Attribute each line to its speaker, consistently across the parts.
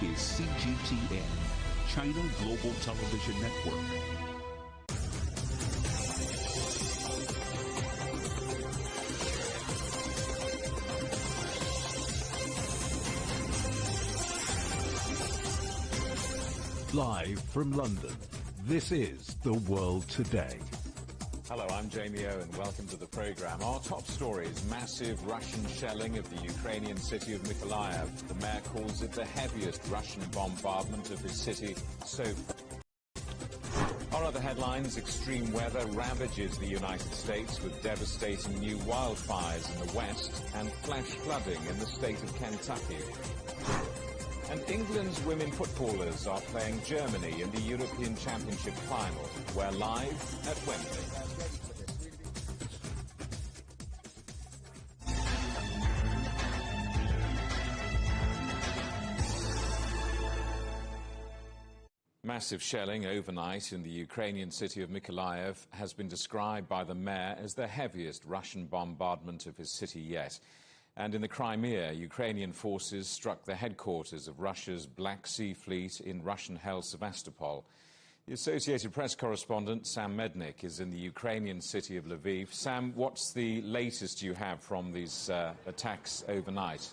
Speaker 1: is CGTN, China Global Television Network. Live from London, this is The World Today.
Speaker 2: Hello, I'm Jamie Owen. Welcome to the program. Our top stories: massive Russian shelling of the Ukrainian city of Mykolaiv. The mayor calls it the heaviest Russian bombardment of his city so far. Our other headlines: extreme weather ravages the United States with devastating new wildfires in the west and flash flooding in the state of Kentucky. And England's women footballers are playing Germany in the European Championship final. We're live at Wembley. Massive shelling overnight in the Ukrainian city of Mykolaiv has been described by the mayor as the heaviest Russian bombardment of his city yet. And in the Crimea, Ukrainian forces struck the headquarters of Russia's Black Sea Fleet in Russian-held Sevastopol. The Associated Press correspondent Sam Mednick is in the Ukrainian city of Lviv. Sam, what's the latest you have from these attacks overnight?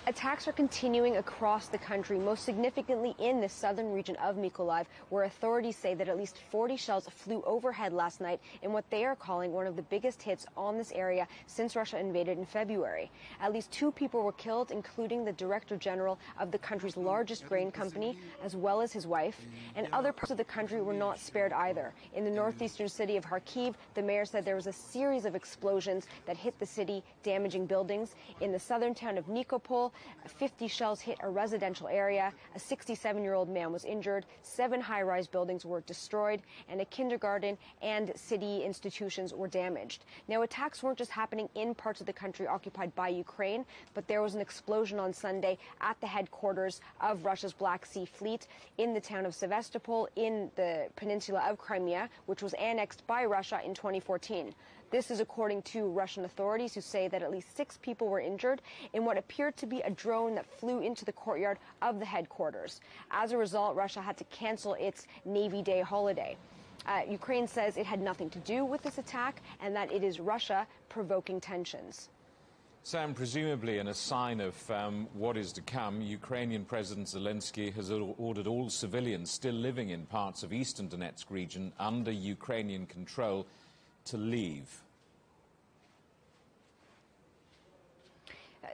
Speaker 3: Attacks are continuing across the country, most significantly in the southern region of Mykolaiv, where authorities say that at least 40 shells flew overhead last night in what they are calling one of the biggest hits on this area since Russia invaded in February. At least 2 people were killed, including the director general of the country's largest grain company, as well as his wife, and other parts of the country were not spared either. In the northeastern city of Kharkiv, the mayor said there was a series of explosions that hit the city, damaging buildings. In the southern town of Nikopol, 50 shells hit a residential area. A 67-year-old man was injured. 7 high-rise buildings were destroyed, and a kindergarten and city institutions were damaged. Now, attacks weren't just happening in parts of the country occupied by Ukraine, but there was an explosion on Sunday at the headquarters of Russia's Black Sea Fleet in the town of Sevastopol in the peninsula of Crimea, which was annexed by Russia in 2014. This is according to Russian authorities, who say that at least 6 people were injured in what appeared to be a drone that flew into the courtyard of the headquarters. As a result, Russia had to cancel its Navy Day holiday. Ukraine says it had nothing to do with this attack and that it is Russia provoking tensions.
Speaker 2: Sam, presumably in a sign of what is to come, Ukrainian President Zelensky has ordered all civilians still living in parts of eastern Donetsk region under Ukrainian control to leave.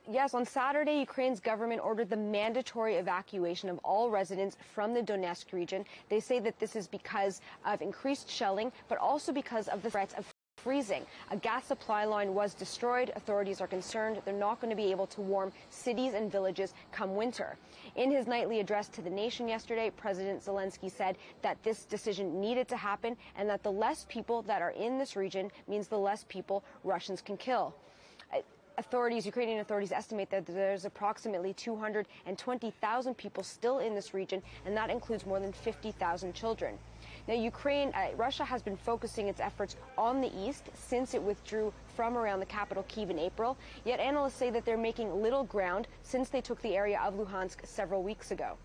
Speaker 3: Yes, on Saturday, Ukraine's government ordered the mandatory evacuation of all residents from the Donetsk region. They say that this is because of increased shelling, but also because of the threats of freezing. A gas supply line was destroyed. Authorities are concerned they're not going to be able to warm cities and villages come winter. In his nightly address to the nation yesterday, President Zelensky said that this decision needed to happen and that the less people that are in this region means the less people Russians can kill. Ukrainian authorities estimate that there's approximately 220,000 people still in this region, and that includes more than 50,000 children. Now, Russia has been focusing its efforts on the east since it withdrew from around the capital, Kyiv, in April. Yet analysts say that they're making little ground since they took the area of Luhansk several weeks ago.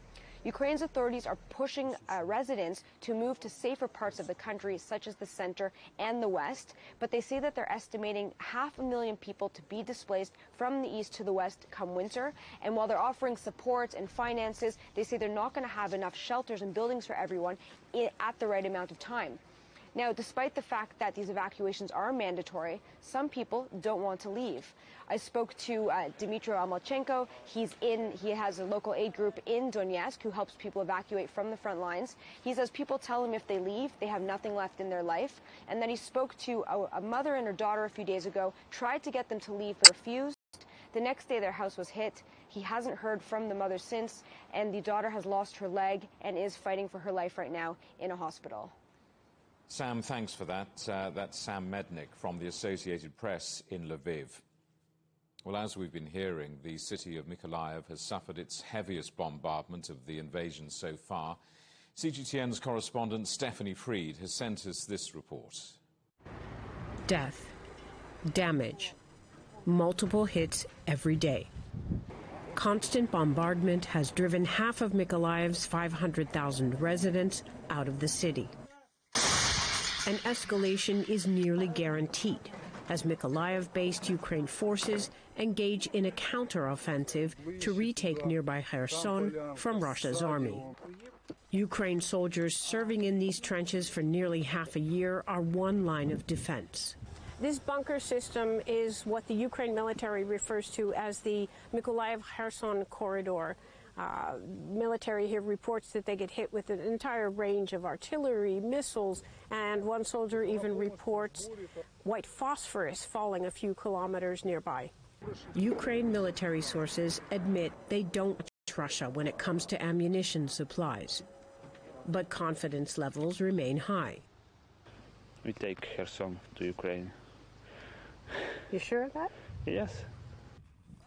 Speaker 3: Ukraine's authorities are pushing residents to move to safer parts of the country, such as the center and the west, but they say that they're estimating 500,000 people to be displaced from the east to the west come winter. And while they're offering support and finances, they say they're not going to have enough shelters and buildings for everyone at the right amount of time. Now, despite the fact that these evacuations are mandatory, some people don't want to leave. I spoke to Dmitry Amalchenko. He has a local aid group in Donetsk who helps people evacuate from the front lines. He says people tell him if they leave, they have nothing left in their life. And then he spoke to a mother and her daughter a few days ago, tried to get them to leave, but refused. The next day, their house was hit. He hasn't heard from the mother since, and the daughter has lost her leg and is fighting for her life right now in a hospital.
Speaker 2: Sam, thanks for that. That's Sam Mednick from the Associated Press in Lviv. Well, as we've been hearing, the city of Mykolaiv has suffered its heaviest bombardment of the invasion so far. CGTN's correspondent Stephanie Freed has sent us this report.
Speaker 4: Death, damage, multiple hits every day. Constant bombardment has driven half of Mykolaiv's 500,000 residents out of the city. An escalation is nearly guaranteed as Mykolaiv-based Ukraine forces engage in a counteroffensive to retake nearby Kherson from Russia's army. Ukraine soldiers serving in these trenches for nearly half a year are one line of defense. This bunker system is what the Ukraine military refers to as the Mykolaiv-Kherson corridor. Military here reports that they get hit with an entire range of artillery, missiles, and one soldier even reports white phosphorus falling a few kilometers nearby. Ukraine military sources admit they don't trust Russia when it comes to ammunition supplies, but confidence levels remain high.
Speaker 5: We take Kherson to Ukraine.
Speaker 4: You sure of that?
Speaker 5: Yes.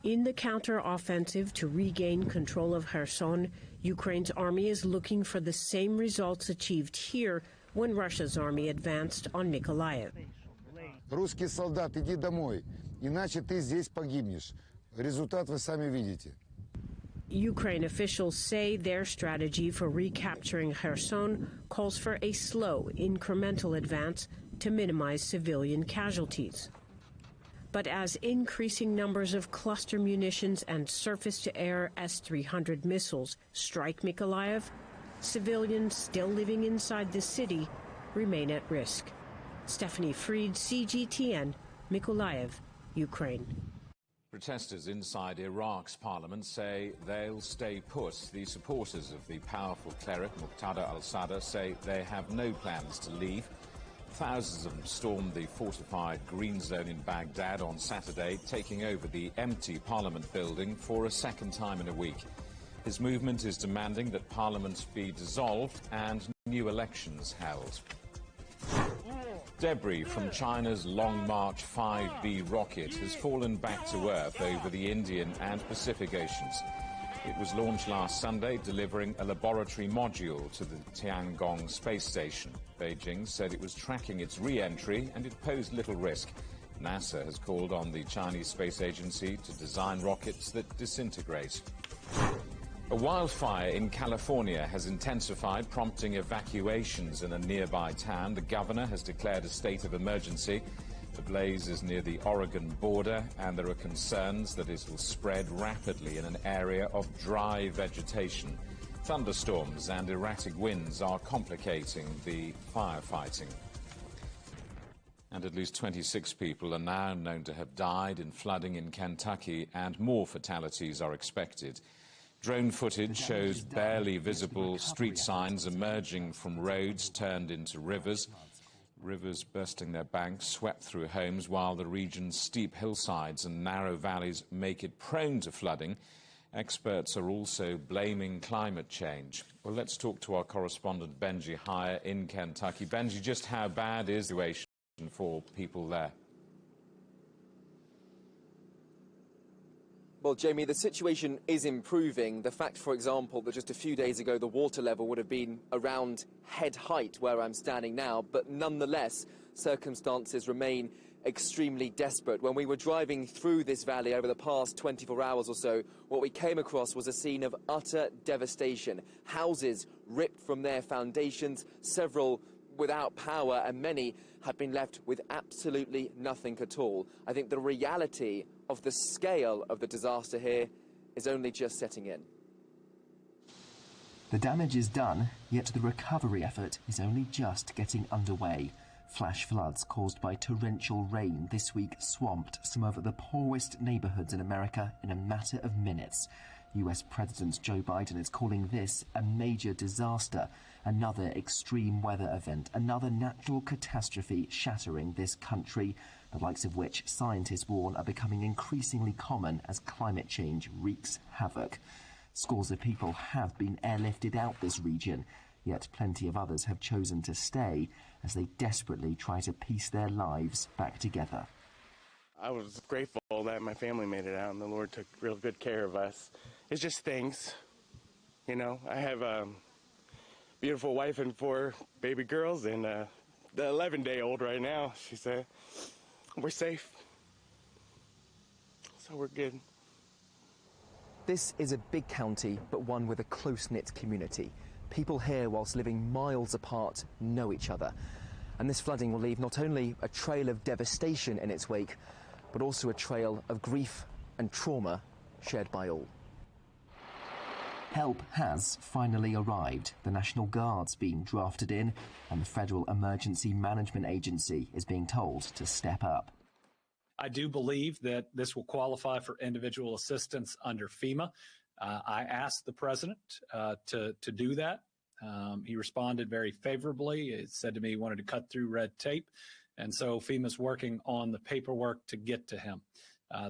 Speaker 4: In the counter-offensive to regain control of Kherson, Ukraine's army is looking for the same results achieved here when Russia's army advanced on Mykolaiv.
Speaker 6: Русский солдат, иди домой, иначе ты здесь погибнешь. Результат вы сами видите.
Speaker 4: Ukraine officials say their strategy for recapturing Kherson calls for a slow, incremental advance to minimize civilian casualties. But as increasing numbers of cluster munitions and surface-to-air S-300 missiles strike Mykolaiv, civilians still living inside the city remain at risk. Stephanie Fried, CGTN, Mykolaiv, Ukraine.
Speaker 2: Protesters inside Iraq's parliament say they'll stay put. The supporters of the powerful cleric Muqtada al-Sadr say they have no plans to leave. Thousands of them stormed the fortified Green Zone in Baghdad on Saturday, taking over the empty Parliament building for a second time in a week. His movement is demanding that Parliament be dissolved and new elections held. Debris from China's Long March 5B rocket has fallen back to Earth over the Indian and Pacific Oceans. It was launched last Sunday, delivering a laboratory module to the Tiangong space station. Beijing said it was tracking its re-entry and it posed little risk. NASA has called on the Chinese Space Agency to design rockets that disintegrate. A wildfire in California has intensified, prompting evacuations in a nearby town. The governor has declared a state of emergency. The blaze is near the Oregon border, and there are concerns that it will spread rapidly in an area of dry vegetation. Thunderstorms and erratic winds are complicating the firefighting. And at least 26 people are now known to have died in flooding in Kentucky, and more fatalities are expected. Drone footage shows barely visible street signs emerging from roads turned into rivers. Rivers bursting their banks swept through homes, while the region's steep hillsides and narrow valleys make it prone to flooding. Experts are also blaming climate change. Well, let's talk to our correspondent Benji Hire in Kentucky. Benji, just how bad is the situation for people there?
Speaker 7: Well, Jamie, the situation is improving. The fact, for example, that just a few days ago the water level would have been around head height where I'm standing now, but nonetheless, circumstances remain extremely desperate. When we were driving through this valley over the past 24 hours or so, what we came across was a scene of utter devastation. Houses ripped from their foundations, several without power, and many have been left with absolutely nothing at all. I think the reality of the scale of the disaster here is only just setting in.
Speaker 8: The damage is done, yet the recovery effort is only just getting underway. Flash floods caused by torrential rain this week swamped some of the poorest neighborhoods in America in a matter of minutes. US President Joe Biden is calling this a major disaster, another extreme weather event, another natural catastrophe shattering this country, the likes of which scientists warn are becoming increasingly common as climate change wreaks havoc. Scores of people have been airlifted out this region, yet plenty of others have chosen to stay as they desperately try to piece their lives back together.
Speaker 9: I was grateful that my family made it out and the Lord took real good care of us. It's just things, you know. I have a beautiful wife and 4 baby girls, and the 11-day-old right now. She said, we're safe, so we're good.
Speaker 7: This is a big county, but one with a close-knit community. People here, whilst living miles apart, know each other. And this flooding will leave not only a trail of devastation in its wake, but also a trail of grief and trauma shared by all.
Speaker 8: Help has finally arrived. The National Guard's been drafted in, and the Federal Emergency Management Agency is being told to step up.
Speaker 10: I do believe that this will qualify for individual assistance under FEMA. I asked the president to do that. He responded very favorably. He said to me he wanted to cut through red tape. And so FEMA's working on the paperwork to get to him.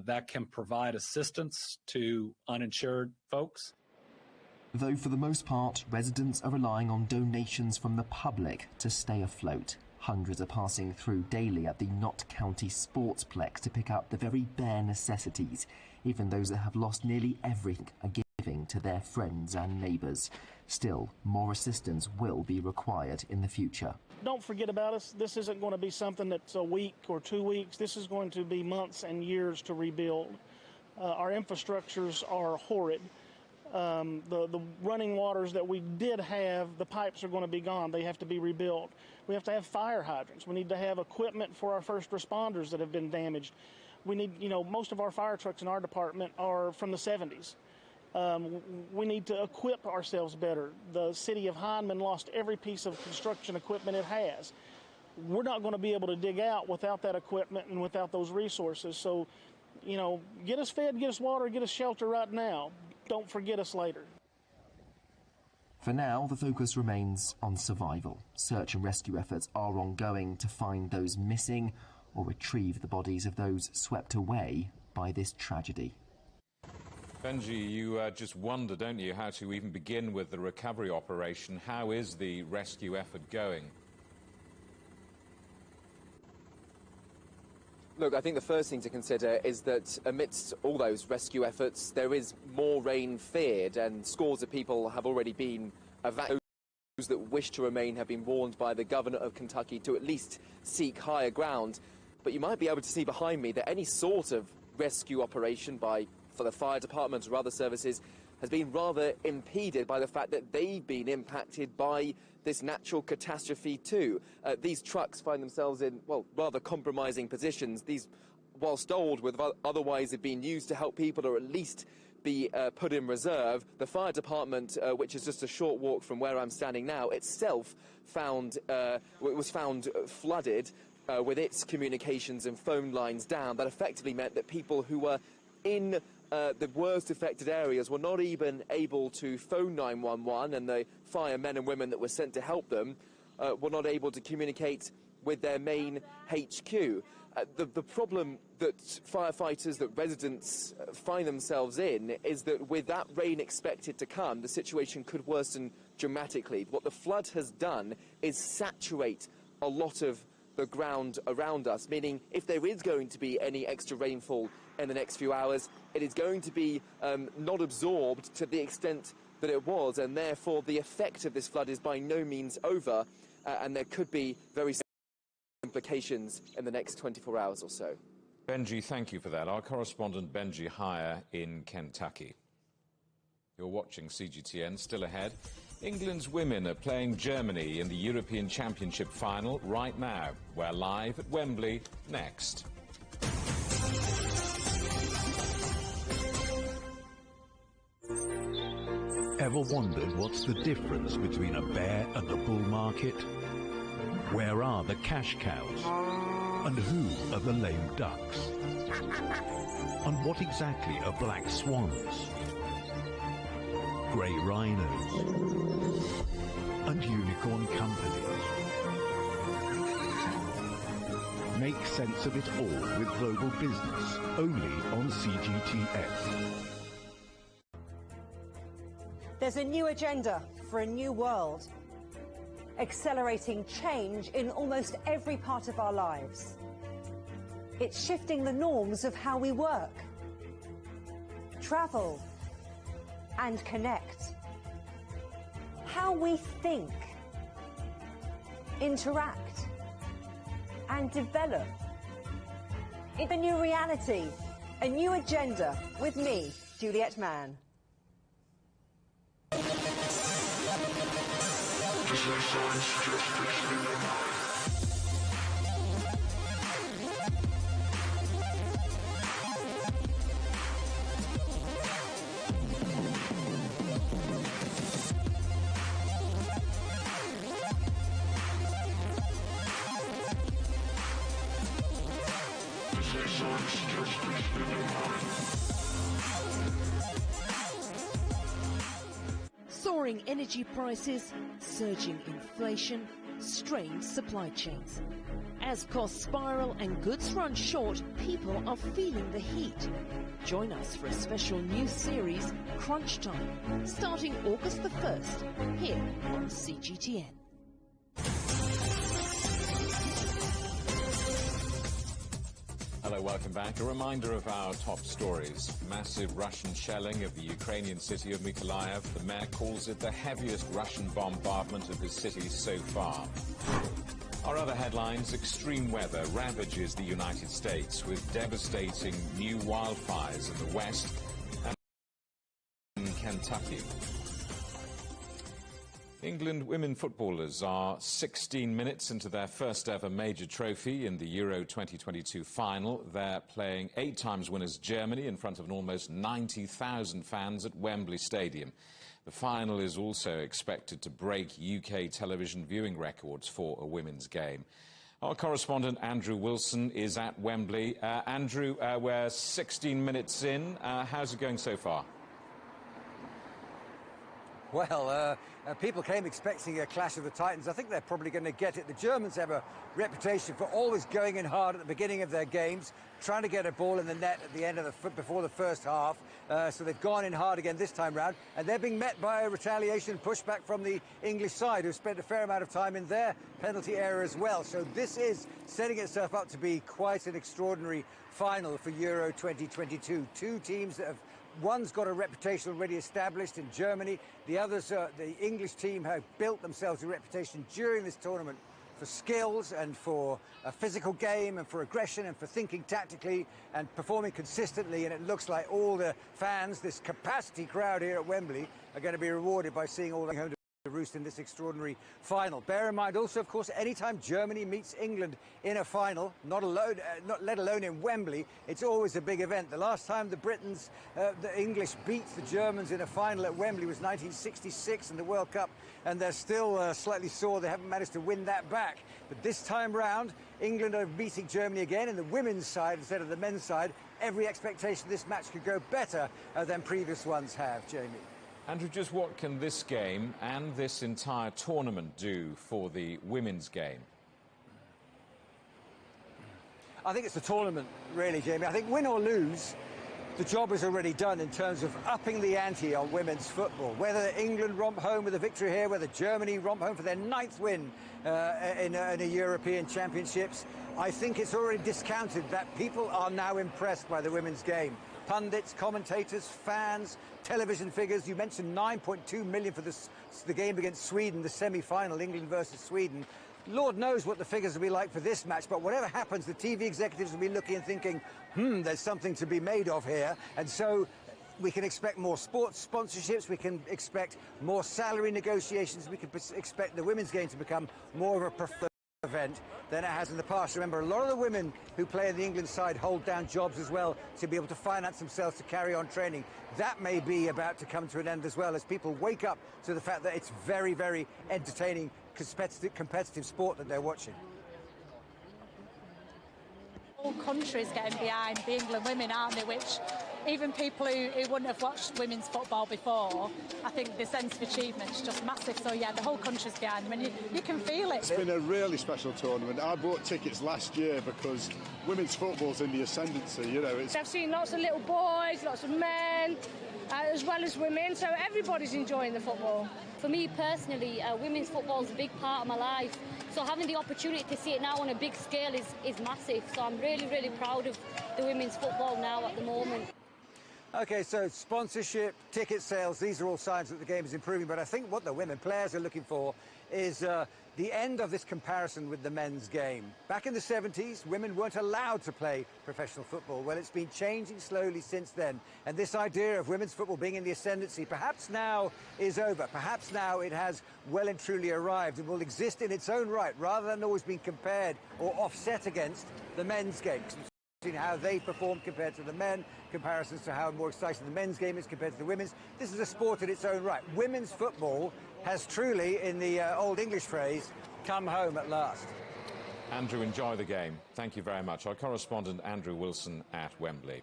Speaker 10: That can provide assistance to uninsured folks.
Speaker 8: Though for the most part, residents are relying on donations from the public to stay afloat. Hundreds are passing through daily at the Nott County Sportsplex to pick up the very bare necessities. Even those that have lost nearly everything are giving to their friends and neighbours. Still, more assistance will be required in the future.
Speaker 11: Don't forget about us. This isn't going to be something that's a week or 2 weeks. This is going to be months and years to rebuild. Our infrastructures are horrid. The running waters that we did have, the pipes are going to be gone. They have to be rebuilt. We have to have fire hydrants. We need to have equipment for our first responders that have been damaged. We need, most of our fire trucks in our department are from the 70s. We need to equip ourselves better. The city of Hindman lost every piece of construction equipment it has. We're not going to be able to dig out without that equipment and without those resources. So, get us fed, get us water, get us shelter right now. Don't forget us later.
Speaker 8: For now, the focus remains on survival. Search and rescue efforts are ongoing to find those missing or retrieve the bodies of those swept away by this tragedy.
Speaker 2: Benji, you just wonder, don't you, how to even begin with the recovery operation. How is the rescue effort going?
Speaker 7: Look, I think the first thing to consider is that amidst all those rescue efforts, there is more rain feared, and scores of people have already been evacuated. Those that wish to remain have been warned by the governor of Kentucky to at least seek higher ground. But you might be able to see behind me that any sort of rescue operation for the fire department or other services has been rather impeded by the fact that they've been impacted by this natural catastrophe too. These trucks find themselves in, well, rather compromising positions. These, whilst old, would otherwise have been used to help people or at least be put in reserve. The fire department, which is just a short walk from where I'm standing now, itself was found flooded with its communications and phone lines down. That effectively meant that people who were in the worst affected areas were not even able to phone 911, and the firemen and women that were sent to help them were not able to communicate with their main HQ. The problem that firefighters, that residents find themselves in is that with that rain expected to come, the situation could worsen dramatically. What the flood has done is saturate a lot of the ground around us, meaning if there is going to be any extra rainfall in the next few hours, it is going to be not absorbed to the extent that it was, and therefore the effect of this flood is by no means over, and there could be very serious implications in the next 24 hours or so.
Speaker 2: Benji, thank you for that. Our correspondent Benji Hire in Kentucky. You're watching CGTN. Still ahead, England's women are playing Germany in the European Championship final right now. We're live at Wembley next.
Speaker 1: Ever wondered what's the difference between a bear and a bull market? Where are the cash cows? And who are the lame ducks? And what exactly are black swans? Grey rhinos? And unicorn companies? Make sense of it all with Global Business, only on CGTN.
Speaker 12: There's a new agenda for a new world, accelerating change in almost every part of our lives. It's shifting the norms of how we work, travel, and connect. How we think, interact, and develop. It's a new reality, a new agenda with me, Juliet Mann.
Speaker 13: Soaring energy prices, surging inflation, strained supply chains. As costs spiral and goods run short, people are feeling the heat. Join us for a special new series, Crunch Time, starting August the 1st, here on CGTN.
Speaker 2: Hello, welcome back. A reminder of our top stories. Massive Russian shelling of the Ukrainian city of Mykolaiv. The mayor calls it the heaviest Russian bombardment of his city so far. Our other headlines: extreme weather ravages the United States with devastating new wildfires in the west and in Kentucky. England women footballers are 16 minutes into their first ever major trophy in the Euro 2022 final. They're playing 8 times winners Germany in front of an almost 90,000 fans at Wembley Stadium. The final is also expected to break UK television viewing records for a women's game. Our correspondent Andrew Wilson is at Wembley. Andrew, we're 16 minutes in. How's it going so far?
Speaker 14: Well, people came expecting a clash of the Titans. I think they're probably going to get it. The Germans have a reputation for always going in hard at the beginning of their games, trying to get a ball in the net at the end of before the first half. So they've gone in hard again this time round, and they're being met by a retaliation pushback from the English side, who spent a fair amount of time in their penalty area as well. So this is setting itself up to be quite an extraordinary final for Euro 2022. Two teams that have one's got a reputation already established in Germany. The others, the English team, have built themselves a reputation during this tournament for skills and for a physical game and for aggression and for thinking tactically and performing consistently. And it looks like all the fans, this capacity crowd here at Wembley, are going to be rewarded by seeing all the home to roost in this extraordinary final. Bear in mind also, of course, anytime Germany meets England in a final, not let alone in Wembley, it's always a big event. The last time the English beat the Germans in a final at Wembley was 1966 in the World Cup, and they're still slightly sore they haven't managed to win that back. But this time round, England are beating Germany again in the women's side instead of the men's side. Every expectation this match could go better than previous ones have, Jamie.
Speaker 2: Andrew, just what can this game and this entire tournament do for the women's game?
Speaker 14: I think it's the tournament, really, Jamie. I think win or lose, the job is already done in terms of upping the ante on women's football. Whether England romp home with a victory here, whether Germany romp home for their 9th win in a European Championships, I think it's already discounted that people are now impressed by the women's game. Pundits, commentators, fans, television figures. You mentioned 9.2 million for the game against Sweden, the semi-final, England versus Sweden. Lord knows what the figures will be like for this match, but whatever happens, the TV executives will be looking and thinking, there's something to be made of here. And so we can expect more sports sponsorships, we can expect more salary negotiations, we can expect the women's game to become more of a preferred event than it has in the past. Remember, a lot of the women who play in the England side hold down jobs as well to be able to finance themselves to carry on training. That may be about to come to an end as well, as people wake up to the fact that it's very, very entertaining, competitive sport that they're watching.
Speaker 15: All countries getting behind the England women, aren't they? Which even people who wouldn't have watched women's football before, I think the sense of achievement is just massive. So yeah, the whole country's behind them, and you can feel it.
Speaker 16: It's been a really special tournament. I bought tickets last year because women's football's in the ascendancy. You know,
Speaker 17: I've seen lots of little boys, lots of men, as well as women. So everybody's enjoying the football.
Speaker 18: For me personally, women's football is a big part of my life. So having the opportunity to see it now on a big scale is massive. So I'm really, really proud of the women's football now at the moment.
Speaker 14: OK, so sponsorship, ticket sales, these are all signs that the game is improving. But I think what the women players are looking for is the end of this comparison with the men's game. Back in the 70s, women weren't allowed to play professional football. Well, it's been changing slowly since then. And this idea of women's football being in the ascendancy perhaps now is over. Perhaps now it has well and truly arrived and will exist in its own right, rather than always being compared or offset against the men's game. How they perform compared to the men, comparisons to how more exciting the men's game is compared to the women's. This is a sport in its own right. Women's football has truly, in the old English phrase, come home at last.
Speaker 2: Andrew, enjoy the game. Thank you very much. Our correspondent Andrew Wilson at Wembley.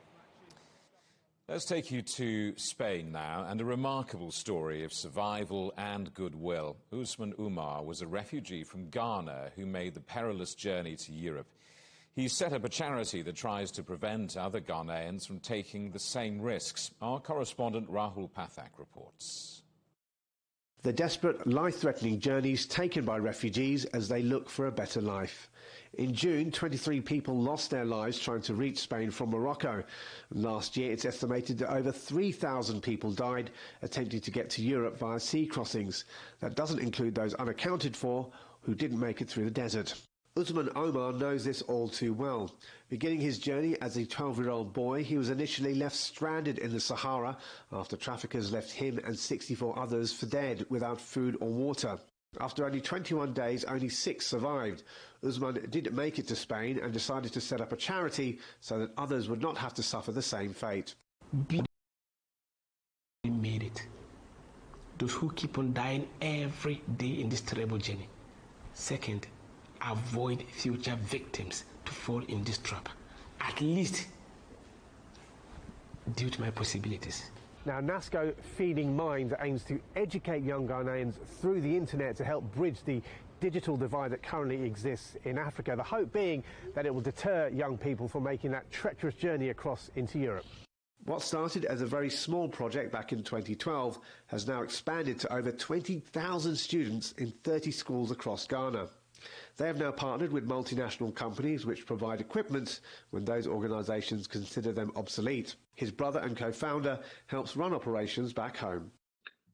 Speaker 2: Let's take you to Spain now, and a remarkable story of survival and goodwill. Usman Umar was a refugee from Ghana who made the perilous journey to Europe. He set up a charity that tries to prevent other Ghanaians from taking the same risks. Our correspondent Rahul Pathak reports.
Speaker 19: The desperate, life-threatening journeys taken by refugees as they look for a better life. In June, 23 people lost their lives trying to reach Spain from Morocco. Last year, it's estimated that over 3,000 people died attempting to get to Europe via sea crossings. That doesn't include those unaccounted for who didn't make it through the desert. Usman Omar knows this all too well. Beginning his journey as a 12-year-old boy, he was initially left stranded in the Sahara after traffickers left him and 64 others for dead without food or water. After only 21 days, only 6 survived. Usman didn't make it to Spain and decided to set up a charity so that others would not have to suffer the same fate.
Speaker 20: We made it. Those who keep on dying every day in this terrible journey. Second, avoid future victims to fall in this trap, at least due to my possibilities.
Speaker 19: Now, NASCO Feeding Minds aims to educate young Ghanaians through the internet to help bridge the digital divide that currently exists in Africa, the hope being that it will deter young people from making that treacherous journey across into Europe. What started as a very small project back in 2012 has now expanded to over 20,000 students in 30 schools across Ghana. They have now partnered with multinational companies which provide equipment when those organisations consider them obsolete. His brother and co-founder helps run operations back home.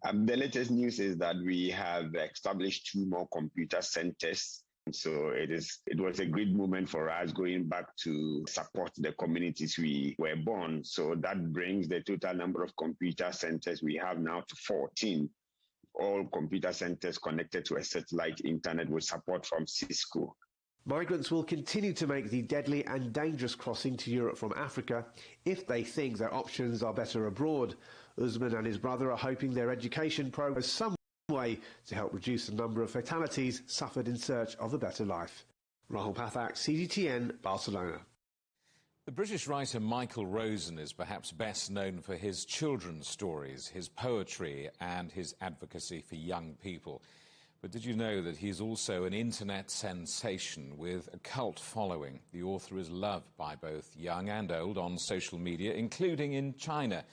Speaker 21: The latest news is that we have established 2 more computer centres. So it was a great moment for us going back to support the communities we were born. So that brings the total number of computer centres we have now to 14. All computer centres connected to a satellite internet with support from Cisco.
Speaker 19: Migrants will continue to make the deadly and dangerous crossing to Europe from Africa if they think their options are better abroad. Usman and his brother are hoping their education program goes some way to help reduce the number of fatalities suffered in search of a better life. Rahul Pathak, CGTN, Barcelona.
Speaker 2: The British writer Michael Rosen is perhaps best known for his children's stories, his poetry and his advocacy for young people. But did you know that he's also an internet sensation with a cult following? The author is loved by both young and old on social media, including in China.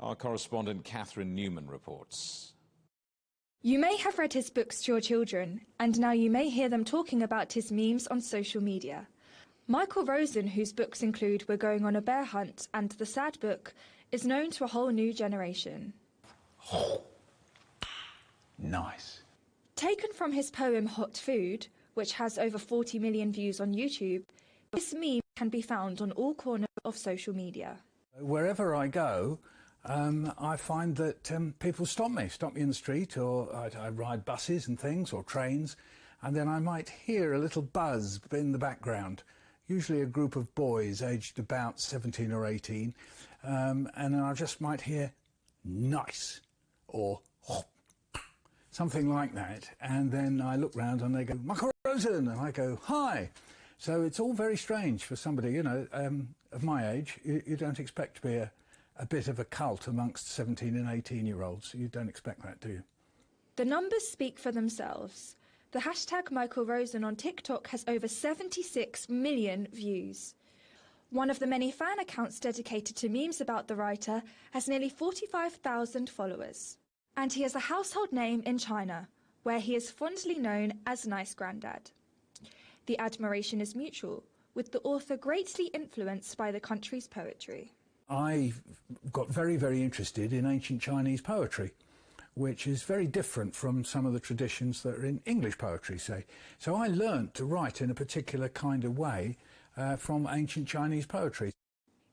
Speaker 2: Our correspondent Catherine Newman reports.
Speaker 22: You may have read his books to your children, and now you may hear them talking about his memes on social media. Michael Rosen, whose books include We're Going on a Bear Hunt and The Sad Book, is known to a whole new generation.
Speaker 23: Nice.
Speaker 22: Taken from his poem Hot Food, which has over 40 million views on YouTube, this meme can be found on all corners of social media.
Speaker 23: Wherever I go, I find that people stop me in the street, or I ride buses and things, or trains, and then I might hear a little buzz in the background. Usually a group of boys aged about 17 or 18, and then I just might hear nice or something like that, and then I look round and they go, Michael Rosen, and I go, hi. So it's all very strange for somebody, you know, of my age. You don't expect to be a bit of a cult amongst 17 and 18-year-olds. You don't expect that, do you?
Speaker 22: The numbers speak for themselves. The hashtag Michael Rosen on TikTok has over 76 million views. One of the many fan accounts dedicated to memes about the writer has nearly 45,000 followers. And he is a household name in China, where he is fondly known as Nice Grandad. The admiration is mutual, with the author greatly influenced by the country's poetry.
Speaker 23: I got very, very interested in ancient Chinese poetry, which is very different from some of the traditions that are in English poetry, say. So I learnt to write in a particular kind of way from ancient Chinese poetry.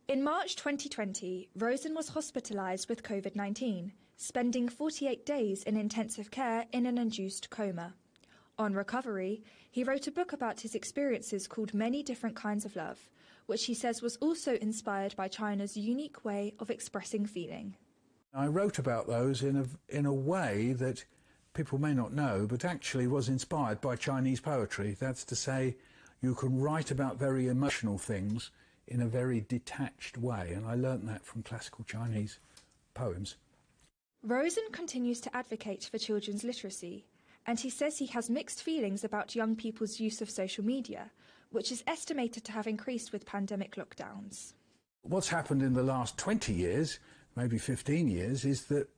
Speaker 22: In March 2020, Rosen was hospitalised with COVID-19, spending 48 days in intensive care in an induced coma. On recovery, he wrote a book about his experiences called Many Different Kinds of Love, which he says was also inspired by China's unique way of expressing feeling.
Speaker 23: I wrote about those in a way that people may not know, but actually was inspired by Chinese poetry. That's to say, you can write about very emotional things in a very detached way, and I learnt that from classical Chinese poems.
Speaker 22: Rosen continues to advocate for children's literacy, and he says he has mixed feelings about young people's use of social media, which is estimated to have increased with pandemic lockdowns.
Speaker 23: What's happened in the last 20 years, maybe 15 years, is that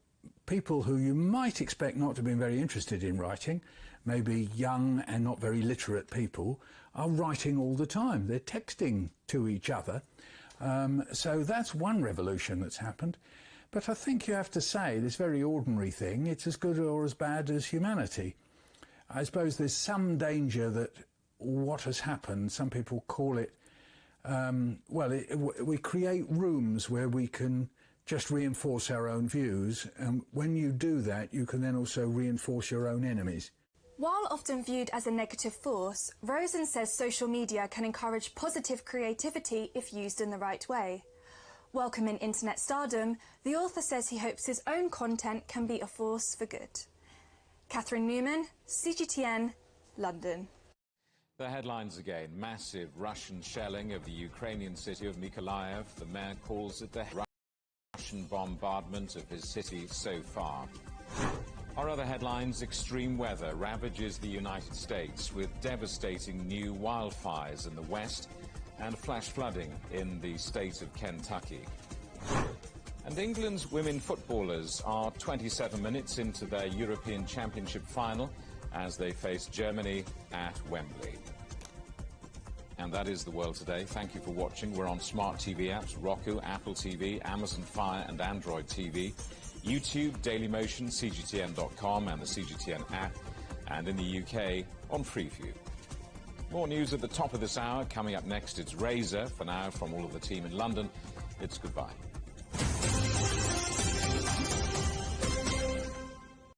Speaker 23: people who you might expect not to be very interested in writing, maybe young and not very literate people, are writing all the time. They're texting to each other. So that's one revolution that's happened. But I think you have to say, this very ordinary thing, it's as good or as bad as humanity. I suppose there's some danger that what has happened, some people call it, we create rooms where we can just reinforce our own views, and when you do that, you can then also reinforce your own enemies.
Speaker 3: While often viewed as a negative force, Rosen says social media can encourage positive creativity if used in the right way. Welcoming internet stardom, the author says he hopes his own content can be a force for good. Catherine Newman, CGTN, London.
Speaker 2: The headlines again. Massive Russian shelling of the Ukrainian city of Mykolaiv. The mayor calls it the Russian bombardment of his city so far. Our other headlines: extreme weather ravages the United States with devastating new wildfires in the west and flash flooding in the state of Kentucky. And England's women footballers are 27 minutes into their European Championship final as they face Germany at Wembley. And that is the world today. Thank you for watching. We're on smart TV apps: Roku, Apple TV, Amazon Fire and Android TV, YouTube, Dailymotion, CGTN.com and the CGTN app, and in the UK on Freeview. More news at the top of this hour. Coming up next, it's Razor. For now, from all of the team in London, it's goodbye.